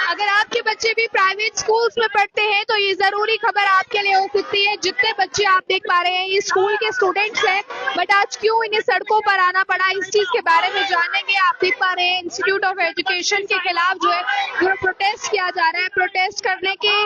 अगर आपके बच्चे भी प्राइवेट स्कूल्स में पढ़ते हैं तो ये जरूरी खबर आपके लिए हो सकती है। जितने बच्चे आप देख पा रहे हैं ये स्कूल के स्टूडेंट्स हैं, बट आज क्यों इन्हें सड़कों पर आना पड़ा इस चीज के बारे में जानेंगे। आप देख पा रहे हैं इंस्टीट्यूट ऑफ एजुकेशन के खिलाफ जो है वो प्रोटेस्ट किया जा रहा है। प्रोटेस्ट करने की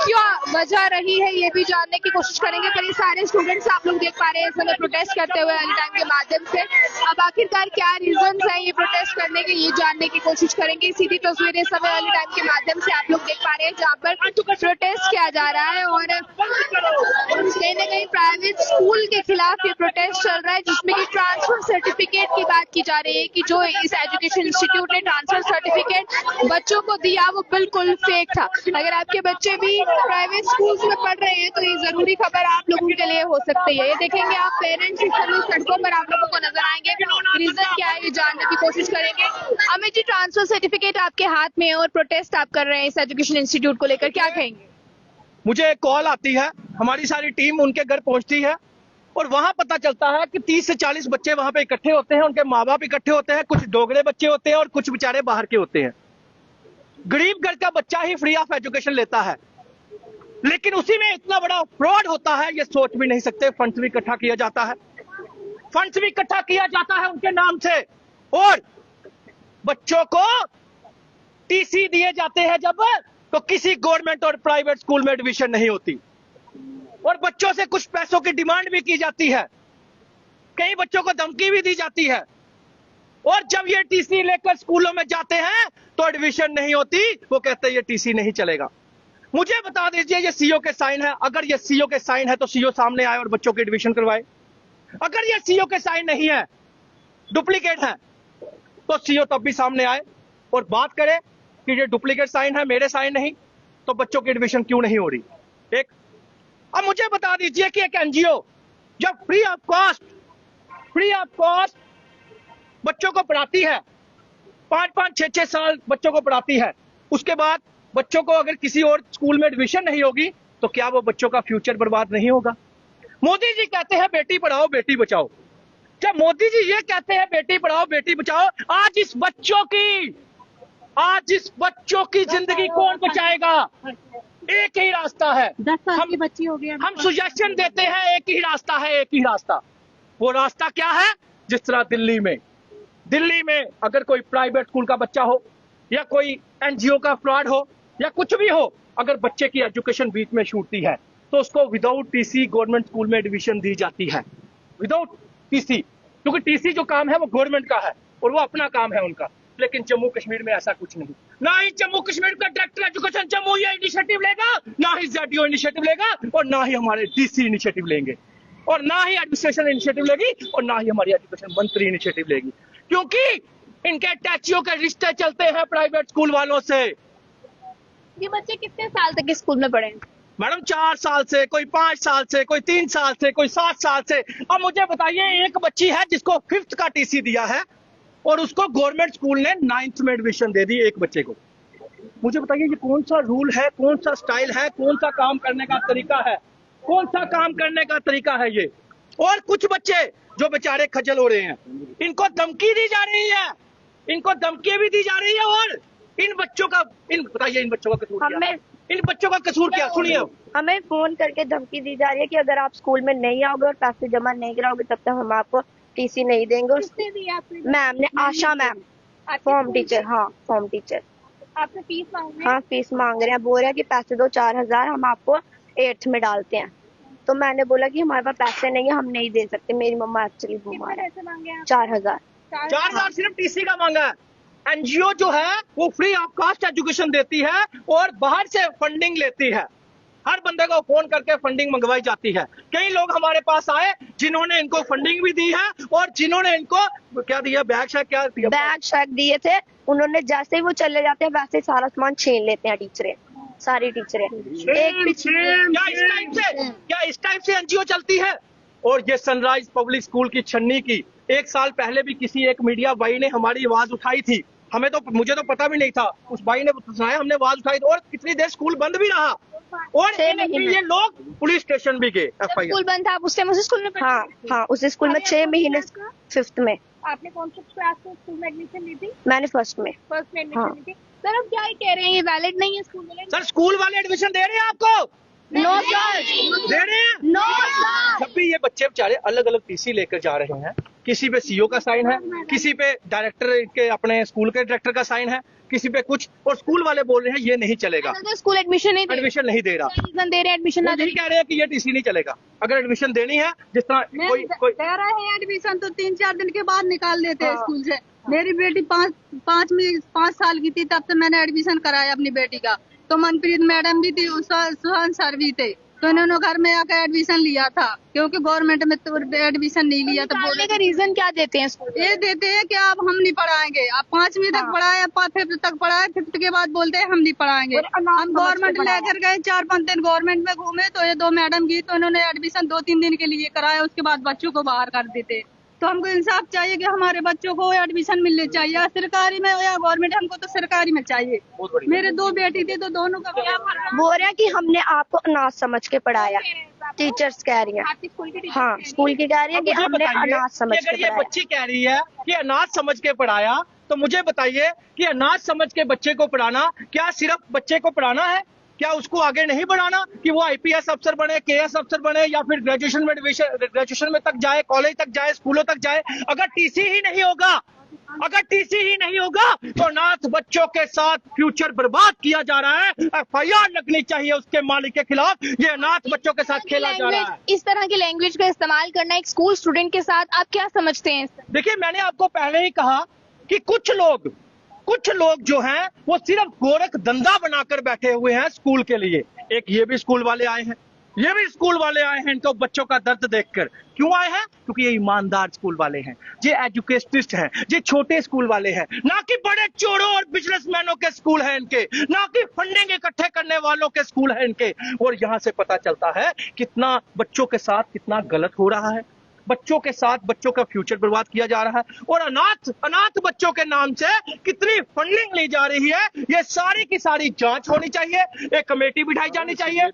क्या वजह रही है ये भी जानने की कोशिश करेंगे। पर ये सारे स्टूडेंट्स आप लोग देख पा रहे हैं इस समय प्रोटेस्ट करते हुए अर्ली टाइम के माध्यम से। अब आखिरकार क्या रीजन है ये प्रोटेस्ट करने के, ये जानने की कोशिश करेंगे। सीधी तस्वीरें इस समय अर्ली टाइम के माध्यम से आप लोग देख पा रहे हैं जहाँ पर प्रोटेस्ट किया जा रहा है और कहीं ना कहीं प्राइवेट स्कूल के खिलाफ ये प्रोटेस्ट चल रहा है, जिसमें कि ट्रांसफर सर्टिफिकेट की बात की जा रही है कि जो इस एजुकेशन इंस्टीट्यूट ने ट्रांसफर सर्टिफिकेट बच्चों को दिया वो बिल्कुल फेक था। अगर आपके बच्चे भी प्राइवेट स्कूल्स में पढ़ रहे हैं तो ये जरूरी खबर आप लोगों के लिए हो सकती है। ये देखेंगे आप पेरेंट्स इस समय सड़कों पर आप लोगों को नजर आएंगे। रीजन क्या है ये जानने की कोशिश करेंगे। अमित जी, ट्रांसफर सर्टिफिकेट आपके हाथ में है और प्रोटेस्ट आप कर रहे हैं इस एजुकेशन इंस्टीट्यूट को लेकर, क्या कहेंगे? मुझे एक कॉल आती है, हमारी सारी टीम उनके घर पहुंचती है और वहां पता चलता है कि 30 से 40 बच्चे वहां पे इकट्ठे होते हैं। उनके माँ बाप इकट्ठे होते हैं, कुछ डोगरे बच्चे होते हैं और कुछ बेचारे बाहर के होते हैं। गरीब घर का बच्चा ही फ्री ऑफ एजुकेशन लेता है, लेकिन उसी में इतना बड़ा फ्रॉड होता है ये सोच भी नहीं सकते। फंड्स भी इकट्ठा किया जाता है, फंड्स भी इकट्ठा किया जाता है उनके नाम से और बच्चों को टीसी दिए जाते हैं जब तो किसी गवर्नमेंट और प्राइवेट स्कूल में एडमिशन नहीं होती और बच्चों से कुछ पैसों की डिमांड भी की जाती है, कई बच्चों को धमकी भी दी जाती है और जब ये टीसी लेकर स्कूलों में जाते हैं तो एडमिशन नहीं होती। वो कहते हैं ये टीसी नहीं चलेगा। मुझे बता दीजिए ये सीओ के साइन है, अगर ये सीओ के साइन है तो सीओ सामने आए और बच्चों की एडमिशन करवाए। अगर ये सीओ के साइन नहीं है, डुप्लीकेट है, तो सीओ तब भी सामने आए और बात करे कि ये डुप्लीकेट साइन है, मेरे साइन नहीं, तो बच्चों की एडमिशन क्यों नहीं हो रही। एक अब मुझे बता दीजिए कि एक एनजीओ जब फ्री ऑफ कॉस्ट बच्चों को पढ़ाती है, 5-5, 6-6 साल बच्चों को पढ़ाती है, उसके बाद बच्चों को अगर किसी और स्कूल में एडमिशन नहीं होगी तो क्या वो बच्चों का फ्यूचर बर्बाद नहीं होगा। मोदी जी कहते हैं बेटी पढ़ाओ बेटी बचाओ। जब मोदी जी ये कहते हैं बेटी पढ़ाओ बेटी बचाओ, आज इस बच्चों की जिंदगी कौन बचाएगा। एक ही रास्ता है, 10 साल की बच्ची हो गई। हम सुजेशन देते हैं, एक ही रास्ता है, एक ही रास्ता। वो रास्ता क्या है? जिस तरह दिल्ली में अगर कोई प्राइवेट स्कूल का बच्चा हो या कोई एनजीओ का फ्रॉड हो या कुछ भी हो, अगर बच्चे की एजुकेशन बीच में छूटती है तो उसको विदाउट टीसी गवर्नमेंट स्कूल में एडमिशन दी जाती है, विदाउट टीसी, क्योंकि टीसी जो काम है वो गवर्नमेंट का है और वो अपना काम है उनका। लेकिन जम्मू कश्मीर में ऐसा कुछ नहीं, ना ही जम्मू कश्मीर का डायरेक्टर एजुकेशन जम्मू ये इनिशिएटिव लेगा, ना ही जेडीओ इनिशिएटिव लेगा और ना ही हमारे डीसी इनिशिएटिव लेंगे और ना ही एडमिनिस्ट्रेशन इनिशिएटिव लेगी और ना ही हमारी एजुकेशन मंत्री इनिशिएटिव लेगी, क्योंकि इनके टैचियों के रिश्ते चलते हैं प्राइवेट स्कूल वालों से। ये बच्चे कितने साल तक इस स्कूल में पढ़े? मैडम 4 साल से, कोई 5 साल से, कोई 3 साल से, कोई 7 साल से। अब मुझे बताइए, एक बच्ची है जिसको 5th का टीसी दिया है और उसको गवर्नमेंट स्कूल ने 9th में एडमिशन दे दी एक बच्चे को। मुझे बताइए ये कौन सा रूल है, कौन सा स्टाइल है, कौन सा काम करने का तरीका है, कौन सा काम करने का तरीका है ये। और कुछ बच्चे जो बेचारे खजल हो रहे हैं, इनको धमकी दी जा रही है, इनको धमकी भी दी जा रही है और इन बच्चों का कसूर क्या? इन बच्चों का कसूर क्या? सुनिए, हमें फोन करके धमकी दी जा रही है कि अगर आप स्कूल में नहीं आओगे और पैसे जमा नहीं कराओगे तब तक हम आपको टीसी नहीं देंगे। किसने दी आपने? मैम ने, आशा मैम, फॉर्म टीचर। हाँ, फॉर्म टीचर। आपसे फीस मांग रहे हैं? हाँ, फीस मांग रहे हैं, बोल रहे हैं कि पैसे दो 4000, हम आपको 8th में डालते हैं। तो मैंने बोला कि हमारे पास पैसे नहीं है, हम नहीं दे सकते, मेरी मम्मा एक्चुअली बीमार है। 4000 सिर्फ टीसी का मांगा है। एनजीओ जो है वो फ्री ऑफ कॉस्ट एजुकेशन देती है और बाहर से फंडिंग लेती है। हर बंदे को फोन करके फंडिंग मंगवाई जाती है। कई लोग हमारे पास आए जिन्होंने इनको फंडिंग भी दी है और जिन्होंने इनको क्या दिया, बैग शैक दिए थे। उन्होंने जैसे ही वो चले जाते हैं वैसे ही सारा सामान छीन लेते हैं टीचरें, सारी टीचरें। क्या इस टाइप से एनजीओ चलती है? और ये सनराइज पब्लिक स्कूल की छन्नी की 1 साल पहले भी किसी एक मीडिया भाई ने हमारी आवाज उठाई थी। मुझे तो पता भी नहीं था, उस भाई ने सुनाया, हमने आवाज उठाई और कितनी देर स्कूल बंद भी रहा। और 6 महीने। ये लोग पुलिस स्टेशन भी गए जब FIR। स्कूल बंद था आप उस टाइम उसी स्कूल में पढ़ते हाँ थे? हाँ, उस स्कूल में 6 महीने, 5th में। आपने कौन सी क्लास में स्कूल में एडमिशन ली थी? मैंने फर्स्ट में। फर्स्ट में एडमिशन हाँ। ली थी। सर अब क्या ही कह रहे हैं, ये वैलिड नहीं है स्कूल वाले? सर स्कूल वाले एडमिशन दे रहे हैं आपको? नो सर, दे रहे हैं? No sir. जब भी ये बच्चे बेचारे अलग अलग टीसी लेकर जा रहे हैं, किसी पे सीईओ का साइन है, किसी पे डायरेक्टर के अपने स्कूल के डायरेक्टर का साइन है, किसी पे कुछ, और स्कूल वाले बोल रहे हैं ये नहीं चलेगा, स्कूल एडमिशन नहीं दे रहे? एडमिशन नहीं दे रहा। रीजन दे रहे हैं एडमिशन वो ना दे नहीं कह रहे हैं कि ये टीसी नहीं चलेगा। अगर एडमिशन देनी है, जिस तरह कोई दे रहे हैं एडमिशन तो 3-4 दिन के बाद निकाल देते हैं हाँ। स्कूल से। मेरी बेटी 5 साल की थी तब से मैंने एडमिशन कराया अपनी बेटी का। तो मनप्रीत मैडम भी थी, सुहान सर भी थे, तो इन्होंने घर में आकर एडमिशन लिया था, क्योंकि गवर्नमेंट में तो एडमिशन नहीं लिया। तो बोलने का रीजन क्या देते हैं स्कूल? ये देते हैं कि अब हम नहीं पढ़ाएंगे, आप 5वीं तक पढ़ाए, 5th तक पढ़ाए, 5th के बाद बोलते हैं हम नहीं पढ़ाएंगे। हम गवर्नमेंट लेकर गए, 4-5 दिन गवर्नमेंट में घूमे, तो ये 2 मैडम की, तो उन्होंने एडमिशन 2-3 दिन के लिए कराया, उसके बाद बच्चों को बाहर कर देते। तो हमको इंसाफ चाहिए कि हमारे बच्चों को एडमिशन मिलनी चाहिए, या सरकारी में या गवर्नमेंट, हमको तो सरकारी में चाहिए। मेरे 2 बेटी थी तो दोनों का बोल रहे हैं कि हमने आपको अनाथ समझ के पढ़ाया, टीचर्स कह रही हैं। आपकी स्कूल की टीचर हाँ, स्कूल की कह रही है कि मुझे हमने बताइए अनाथ समझ कि अगर के ये पढ़ाया। बच्ची कह रही है कि अनाथ समझ के पढ़ाया, तो मुझे बताइए कि अनाथ समझ के बच्चे को पढ़ाना क्या सिर्फ बच्चे को पढ़ाना है? क्या उसको आगे नहीं बढ़ाना कि वो आईपीएस अफसर बने, केएस अफसर बने, या फिर ग्रेजुएशन में तक जाए, कॉलेज तक जाए, स्कूलों तक जाए? अगर टीसी ही नहीं होगा, तो अनाथ बच्चों के साथ फ्यूचर बर्बाद किया जा रहा है। FIR लगनी चाहिए उसके मालिक के खिलाफ। ये अनाथ बच्चों के साथ खेला जा रहा है। इस तरह की लैंग्वेज का इस्तेमाल करना एक स्कूल स्टूडेंट के साथ, आप क्या समझते हैं? देखिए, मैंने आपको पहले ही कहा कि कुछ लोग जो हैं वो सिर्फ गोरख धंधा बनाकर बैठे हुए हैं स्कूल के लिए। एक ये भी स्कूल वाले आए हैं, इनको बच्चों का दर्द देखकर। क्यों आए हैं? क्योंकि ये ईमानदार स्कूल वाले हैं, ये एजुकेशनिस्ट हैं, ये छोटे स्कूल वाले हैं, ना कि बड़े चोरों और बिजनेसमैनों के स्कूल हैं इनके, ना कि फंडिंग इकट्ठे करने वालों के स्कूल हैं इनके। और यहाँ से पता चलता है कितना बच्चों के साथ कितना गलत हो रहा है, बच्चों के साथ बच्चों का फ्यूचर बर्बाद किया जा रहा है, और अनाथ बच्चों के नाम से कितनी फंडिंग ली जा रही है, ये सारी की सारी जांच होनी चाहिए। एक कमेटी बिठाई जानी चाहिए,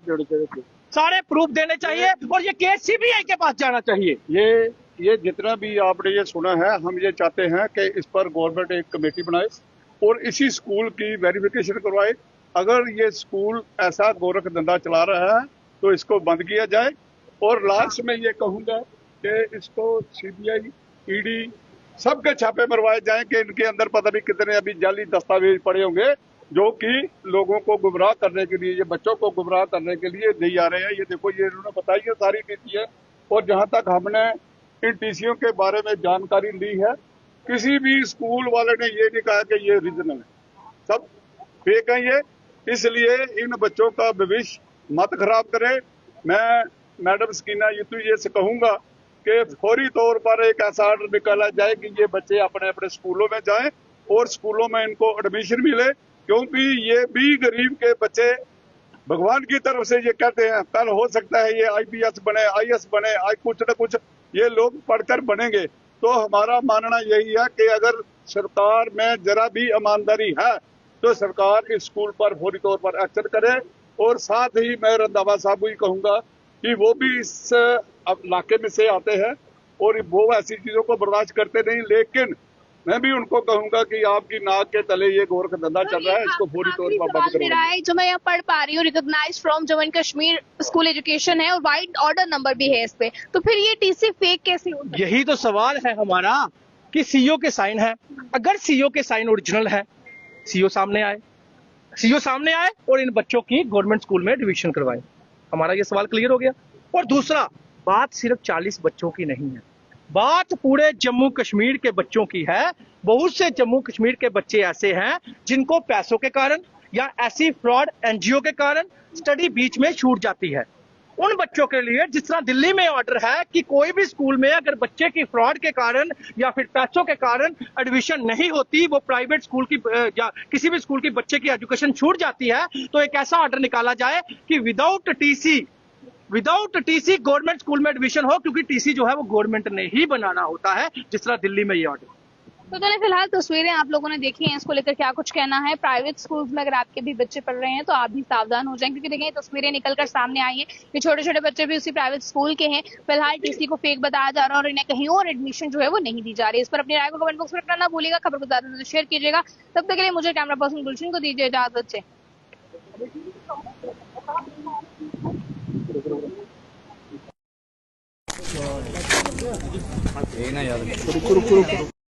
सारे प्रूफ देने चाहिए, और ये केस सीबीआई के पास जाना चाहिए। ये जितना भी आपने ये सुना है, हम ये चाहते हैं कि इस पर गवर्नमेंट एक कमेटी बनाए और इसी स्कूल की वेरिफिकेशन करवाए। अगर ये स्कूल ऐसा गोरख धंधा चला रहा है तो इसको बंद किया जाए। और लास्ट में ये कहूंगा कि इसको सीबीआई, ईडी सबके छापे मरवाए जाएं कि इनके अंदर पता नहीं कितने अभी जाली दस्तावेज पड़े होंगे जो कि लोगों को गुमराह करने के लिए, ये बच्चों को गुमराह करने के लिए दी जा रहे हैं। ये देखो, ये इन्होंने बताई है सारी टीसी है। और जहां तक हमने इन टीसीओं के बारे में जानकारी ली है, किसी भी स्कूल वाले ने ये नहीं कहा कि ये ओरिजिनल है, सब फेक है ये। इसलिए इन बच्चों का भविष्य मत खराब करें। मैं मैडम सकीना यतुये से कहूंगा कि फौरी तौर पर एक ऐसा ऑर्डर निकाला जाए कि ये बच्चे अपने अपने स्कूलों में जाएं और स्कूलों में इनको एडमिशन मिले, क्योंकि ये भी गरीब के बच्चे भगवान की तरफ से ये कहते हैं कल हो सकता है ये IPS बने, IAS बने, कुछ न कुछ ये लोग पढ़कर बनेंगे। तो हमारा मानना यही है कि अगर सरकार में जरा भी ईमानदारी है तो सरकार इस स्कूल पर फौरी तौर पर एक्शन करे। और साथ ही मैं रंधावा साहब को ही कहूंगा कि वो भी इस इलाके में से आते हैं और वो ऐसी चीजों को बर्दाश्त करते नहीं, लेकिन मैं भी उनको कहूंगा कि आपकी नाक के तले ये गोरख धंधा चल रहा है, इसको फौरी तौर पर बंद करो। मेरा है जो मैं यहाँ पढ़ पा रही हूँ, recognise from Jammu and Kashmir school education है और वाइड ऑर्डर नंबर भी है इस पे, तो फिर ये टीसी फेक कैसे हो सकता है? यही तो सवाल है हमारा कि सीईओ के साइन है। अगर सीईओ के साइन ओरिजिनल है, सीईओ सामने आए और इन बच्चों की गवर्नमेंट स्कूल में एडमिशन करवाए। हमारा ये सवाल क्लियर हो गया। और दूसरा, बात सिर्फ 40 बच्चों की नहीं है, बात पूरे जम्मू कश्मीर के बच्चों की है। बहुत से जम्मू कश्मीर के बच्चे ऐसे हैं जिनको पैसों के कारण या ऐसी फ्रॉड एनजीओ के कारण स्टडी बीच में छूट जाती है। उन बच्चों के लिए जिस तरह दिल्ली में ऑर्डर है कि कोई भी स्कूल में अगर बच्चे की फ्रॉड के कारण या फिर पैसों के कारण एडमिशन नहीं होती, वो प्राइवेट स्कूल की या किसी भी स्कूल की बच्चे की एजुकेशन छूट जाती है, तो एक ऐसा ऑर्डर निकाला जाए कि विदाउट टीसी गवर्नमेंट स्कूल में एडमिशन हो, क्योंकि टीसी जो है वो गवर्नमेंट ने ही बनाना होता है, जिस तरह दिल्ली में ये ऑर्डर। तो चलिए फिलहाल तस्वीरें आप लोगों ने देखी हैं, इसको लेकर क्या कुछ कहना है। प्राइवेट स्कूल्स में अगर आपके भी बच्चे पढ़ रहे हैं तो आप भी सावधान हो जाएं, क्योंकि देखें तस्वीरें निकलकर सामने आई हैं कि छोटे छोटे बच्चे भी उसी प्राइवेट स्कूल के हैं। फिलहाल टीसी को फेक बताया जा रहा है और इन्हें कहीं और एडमिशन जो है वो नहीं दी जा रही है। इस पर अपनी राय को कमेंट बॉक्स में रखना ना भूलिएगा। खबर को ज्यादा से शेयर कीजिएगा। तब तक के लिए मुझे कैमरा पर्सन गुलशन को दीजिए इजाजत से। ये ना यार